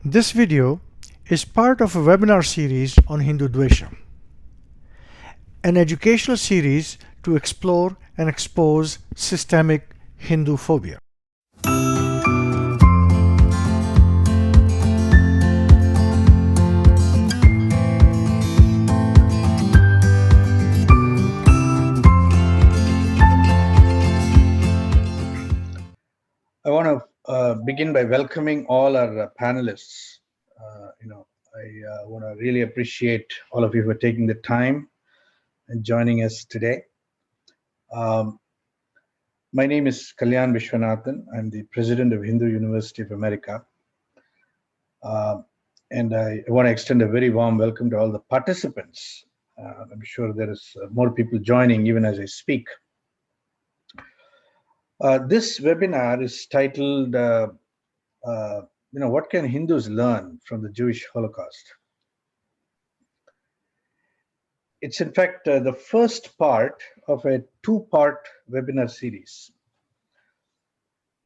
This video is part of a webinar series on Hindudvesha, an educational series to explore and expose systemic Hinduphobia. I want to begin by welcoming all our panelists. I want to really appreciate all of you for taking the time and joining us today. My name is Kalyan Vishwanathan. I'm the president of Hindu University of America. And I want to extend a very warm welcome to all the participants. I'm sure there is more people joining even as I speak. This webinar is titled, what can Hindus learn from the Jewish Holocaust? It's in fact the first part of a two-part webinar series.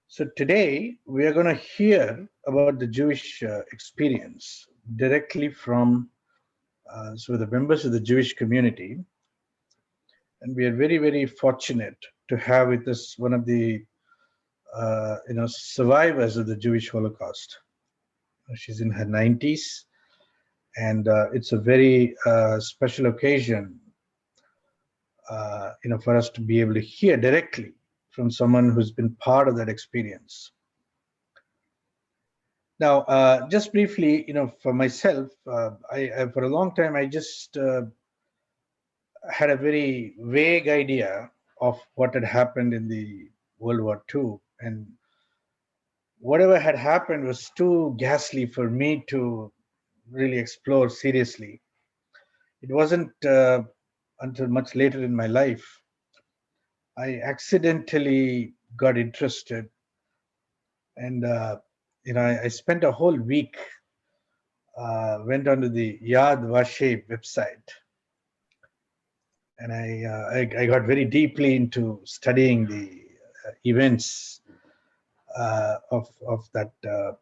So today we are going to hear about the Jewish experience directly from the members of the Jewish community. And we are very, very fortunate to have with us one of the survivors of the Jewish Holocaust. She's in her 90s, and it's a very special occasion, for us to be able to hear directly from someone who's been part of that experience. Now, just briefly, for myself, I for a long time I just had a very vague idea of what had happened in the World War II, and whatever had happened was too ghastly for me to really explore seriously. It wasn't until much later in my life I accidentally got interested, and I spent a whole week, went onto the Yad Vashem website, and I got very deeply into studying the events of that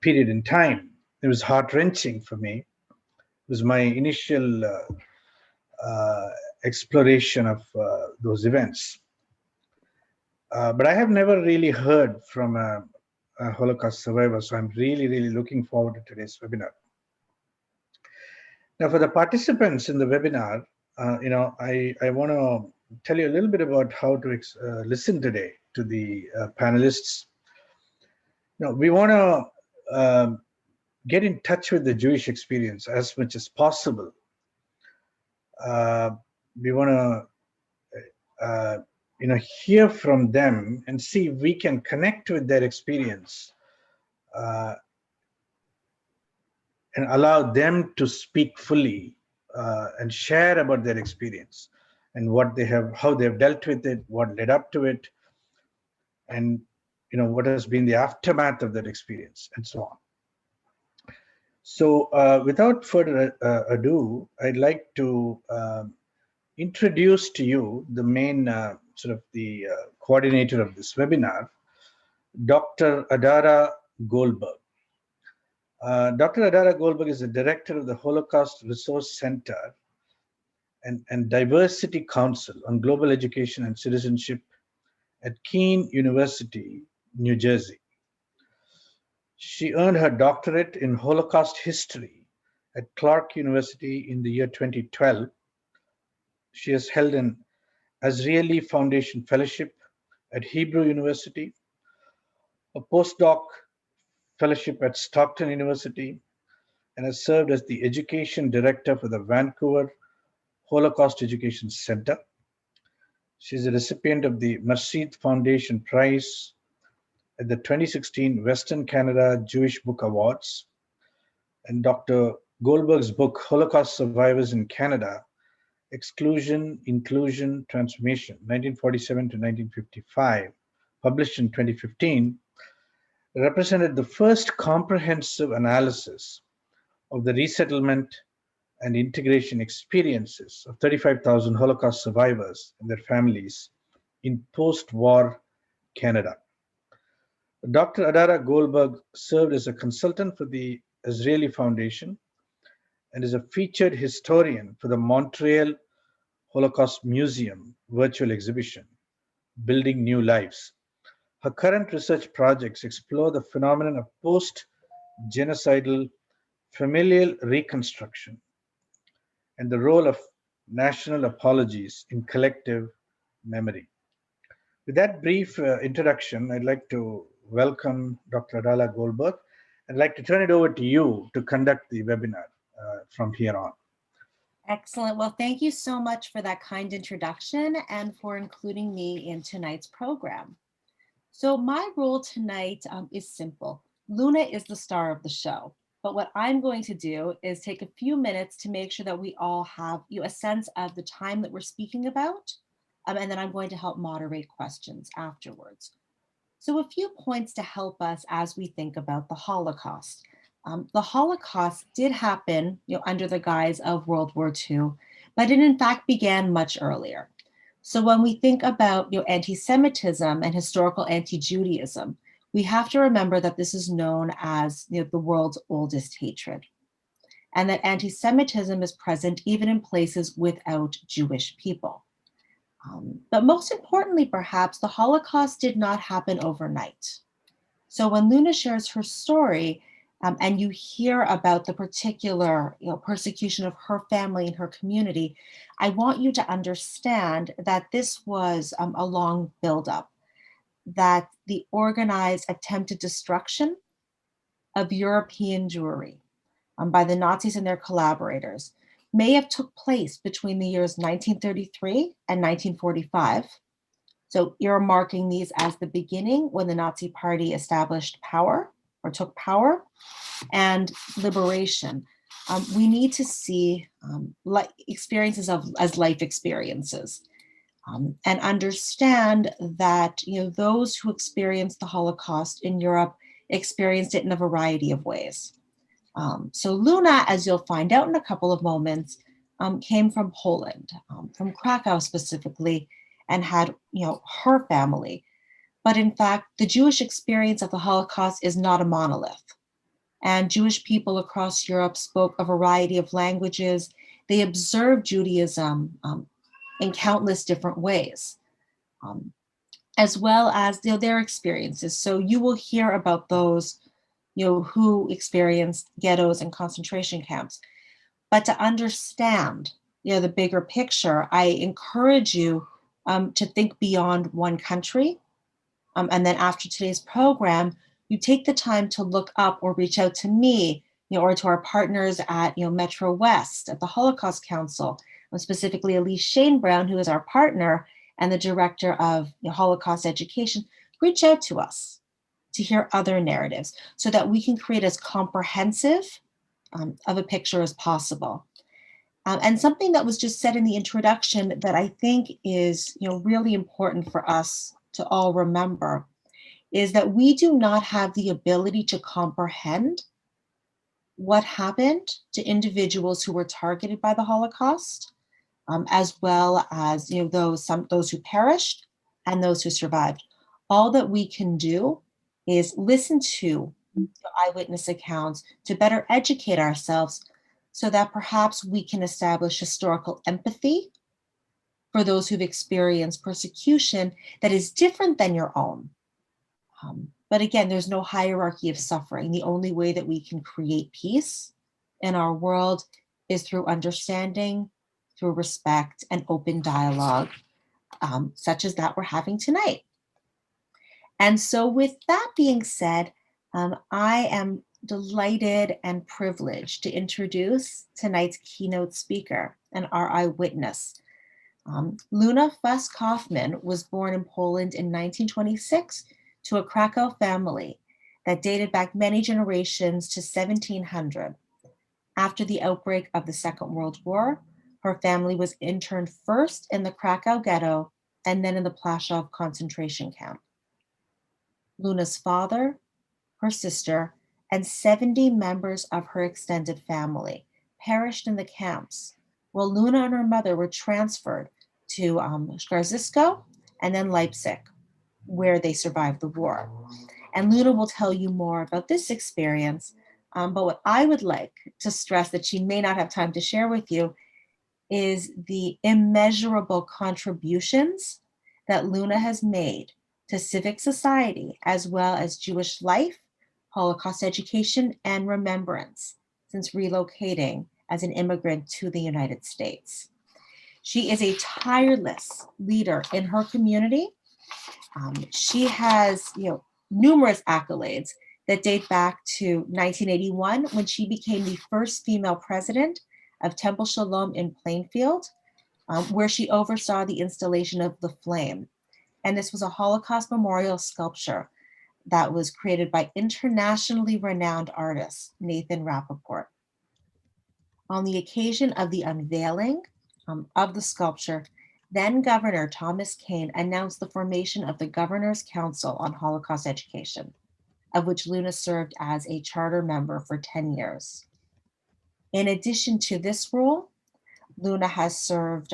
period in time. It was heart-wrenching for me. It was my initial exploration of those events. But I have never really heard from a Holocaust survivor, so I'm really, really looking forward to today's webinar. Now, for the participants in the webinar, I want to tell you a little bit about how to listen today to the panelists. Now, we want to get in touch with the Jewish experience as much as possible. We want to hear from them and see if we can connect with their experience and allow them to speak fully and share about their experience and how they've dealt with it, what led up to it, and what has been the aftermath of that experience, and so on. So without further ado, I'd like to introduce to you the main coordinator of this webinar, Dr. Adara Goldberg. Dr. Adara Goldberg is the director of the Holocaust Resource Center and Diversity Council on Global Education and Citizenship at Keene University, New Jersey. She earned her doctorate in Holocaust history at Clark University in the year 2012. She has held an Azrieli Foundation Fellowship at Hebrew University, a postdoc fellowship at Stockton University, and has served as the education director for the Vancouver Holocaust Education Center. She is a recipient of the Merced Foundation Prize at the 2016 Western Canada Jewish Book Awards, and Dr. Goldberg's book, Holocaust Survivors in Canada, Exclusion, Inclusion, Transformation, 1947 to 1955, published in 2015, represented the first comprehensive analysis of the resettlement and integration experiences of 35,000 Holocaust survivors and their families in post-war Canada. Dr. Adara Goldberg served as a consultant for the Israeli Foundation and is a featured historian for the Montreal Holocaust Museum virtual exhibition, Building New Lives. Her current research projects explore the phenomenon of post genocidal familial reconstruction and the role of national apologies in collective memory. With that brief introduction, I'd like to welcome Dr. Adala Goldberg. I'd like to turn it over to you to conduct the webinar from here on. Excellent. Well, thank you so much for that kind introduction and for including me in tonight's program. So my role tonight is simple. Luna is the star of the show, but what I'm going to do is take a few minutes to make sure that we all have a sense of the time that we're speaking about, and then I'm going to help moderate questions afterwards. So a few points to help us as we think about the Holocaust. The Holocaust did happen under the guise of World War II, but it in fact began much earlier. So when we think about anti-Semitism and historical anti-Judaism, we have to remember that this is known as the world's oldest hatred, and that anti-Semitism is present even in places without Jewish people. But most importantly, perhaps, the Holocaust did not happen overnight. So when Luna shares her story, and you hear about the particular persecution of her family and her community, I want you to understand that this was a long buildup, that the organized attempted destruction of European Jewry by the Nazis and their collaborators may have took place between the years 1933 and 1945. So earmarking these as the beginning when the Nazi Party established power or took power, and liberation. We need to see experiences as life experiences, and understand that those who experienced the Holocaust in Europe experienced it in a variety of ways. So Luna, as you'll find out in a couple of moments, came from Poland, from Krakow specifically, and had her family. But in fact, the Jewish experience of the Holocaust is not a monolith. And Jewish people across Europe spoke a variety of languages. They observed Judaism in countless different ways, as well as their experiences. So you will hear about those who experienced ghettos and concentration camps. But to understand the bigger picture, I encourage you to think beyond one country. And then after today's program, you take the time to look up or reach out to me, or to our partners at Metro West, at the Holocaust Council, and specifically Elise Shane Brown, who is our partner and the director of Holocaust education. Reach out to us to hear other narratives so that we can create as comprehensive of a picture as possible. And something that was just said in the introduction that I think is really important for us to all remember is that we do not have the ability to comprehend what happened to individuals who were targeted by the Holocaust, as well as those who perished and those who survived. All that we can do is listen to eyewitness accounts to better educate ourselves so that perhaps we can establish historical empathy for those who've experienced persecution that is different than your own. But again, there's no hierarchy of suffering. The only way that we can create peace in our world is through understanding, through respect, and open dialogue, such as that we're having tonight. And so with that being said, I am delighted and privileged to introduce tonight's keynote speaker and our eyewitness. Luna Fuss Kaufman was born in Poland in 1926 to a Krakow family that dated back many generations to 1700. After the outbreak of the Second World War, her family was interned first in the Krakow ghetto and then in the Plaszow concentration camp. Luna's father, her sister, and 70 members of her extended family perished in the camps, while Luna and her mother were transferred to Skarżysko and then Leipzig, where they survived the war. And Luna will tell you more about this experience, But what I would like to stress that she may not have time to share with you is the immeasurable contributions that Luna has made to civic society, as well as Jewish life, Holocaust education, and remembrance since relocating as an immigrant to the United States. She is a tireless leader in her community. She has, numerous accolades that date back to 1981 when she became the first female president of Temple Shalom in Plainfield, where she oversaw the installation of the flame. And this was a Holocaust memorial sculpture that was created by internationally renowned artist Nathan Rappaport. On the occasion of the unveiling of the sculpture, then Governor Thomas Kane announced the formation of the Governor's Council on Holocaust Education, of which Luna served as a charter member for 10 years. In addition to this role, Luna has served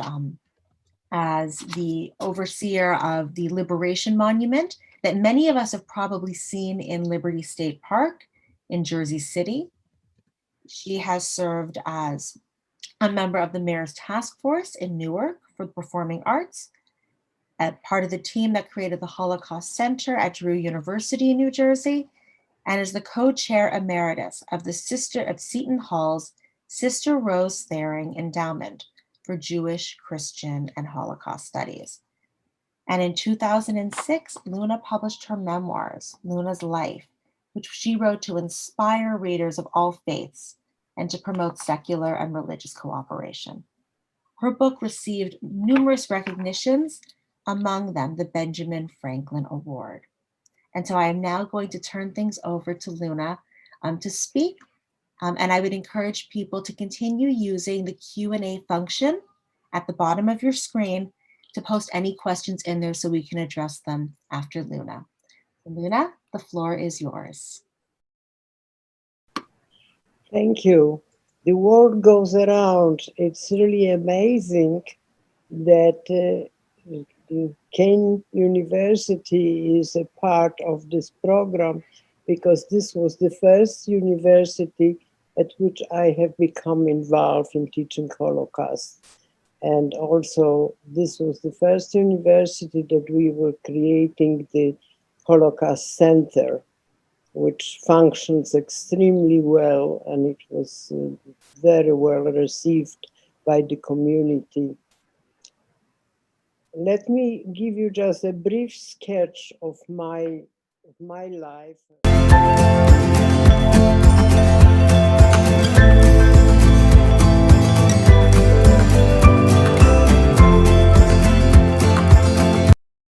as the overseer of the Liberation Monument that many of us have probably seen in Liberty State Park in Jersey City. She has served as a member of the Mayor's Task Force in Newark for the Performing Arts, a part of the team that created the Holocaust Center at Drew University in New Jersey, and is the co-chair emeritus of the Sister of Seton Hall's Sister Rose Thering Endowment for Jewish, Christian, and Holocaust Studies. And in 2006, Luna published her memoirs, Luna's Life, which she wrote to inspire readers of all faiths and to promote secular and religious cooperation. Her book received numerous recognitions, among them the Benjamin Franklin Award. And so I am now going to turn things over to Luna to speak. And I would encourage people to continue using the Q&A function at the bottom of your screen to post any questions in there so we can address them after Luna. Luna, the floor is yours. Thank you. The world goes around. It's really amazing that Kane University is a part of this program, because this was the first university at which I have become involved in teaching Holocaust. And also, this was the first university that we were creating the Holocaust Center, which functions extremely well, and it was very well received by the community. Let me give you just a brief sketch of my life.